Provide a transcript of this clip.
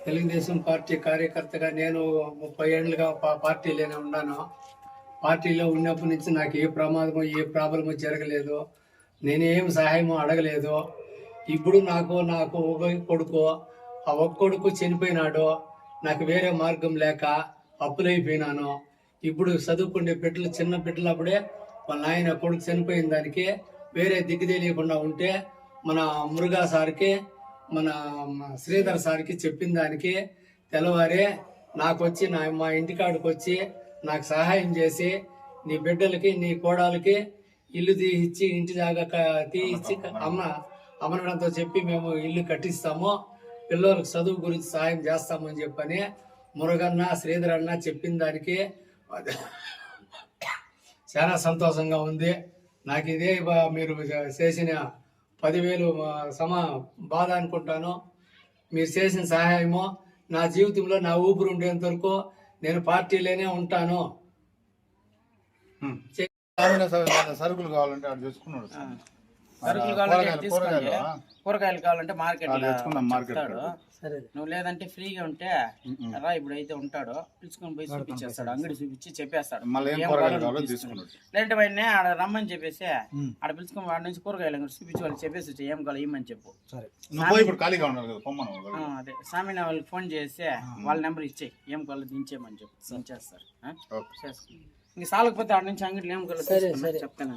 Telugu Desam party కార్యకర్తగా నేను 30 ఏళ్ళుగా పార్టీలోనే ఉన్నాను. పార్టీలో ఉన్నప్పటి నుంచి నాకు ఏ ప్రమాదము ఏ ప్రాబ్లము జరగలేదు. నేనేం సహాయము అడగలేదు. ఇప్పుడు నాకు ఒక కొడుకు, ఆ ఒక్క కొడుకు చనిపోయినాడు. నాకు వేరే మార్గం లేక అప్పులైపోయినాను. ఇప్పుడు చదువుకునే బిడ్డలు చిన్న బిడ్డలప్పుడే వాళ్ళ నాయన కొడుకు చనిపోయిన దానికి వేరే దిక్కు తెలియకుండా ఉంటే మన మురుగా సార్కి మన శ్రీధర్ సార్కి చెప్పిన దానికి తెల్లవారే నాకు వచ్చి మా ఇంటికాడికి వచ్చి నాకు సహాయం చేసి నీ బిడ్డలకి నీ కోడలకి ఇల్లు తీయించి ఇంటి జాగా తీయించి అమరడంతో చెప్పి మేము ఇల్లు కట్టిస్తాము, పిల్లలకు చదువు గురించి సహాయం చేస్తామని చెప్పని మురుగన్న శ్రీధర్ అన్న చెప్పిన దానికి చాలా సంతోషంగా ఉంది. నాకు ఇదే మీరు చేసిన 10,000 బాధ అనుకుంటాను. మీరు చేసిన సహాయము నా జీవితంలో నా ఊపిరి ఉండేంత వరకు నేను పార్టీలోనే ఉంటాను. సరుకులు కావాలంటే అక్కడ తెచ్చుకున్నాడు. కూరగాయలు కావాలంటే మార్కెట్ మార్కెట్ నువ్వు లేదంటే ఫ్రీగా ఉంటే రా ఇప్పుడు అయితే ఉంటాడు, పిలుచుకొని పోయి చూపించేస్తాడు, అంగడి చూపించి చెప్పేస్తాడు. లేదంటే వాడిని ఆడ రమ్మని చెప్పేసి ఆడ పిలుచుకొని వాడి నుంచి కూరగాయలు అంగడి చూపించి వాళ్ళు చెప్పేసి ఏం కావాలి ఏమని చెప్పు. అదే సామిన వాళ్ళకి ఫోన్ చేసి వాళ్ళ నెంబర్ ఇచ్చేయి, ఏం కావాలి దించేయమని చెప్పు, దించేస్తారు. ఇంక సాలకపోతే ఆడ నుంచి అంగడిలో ఏం కావాలి చెప్తాను.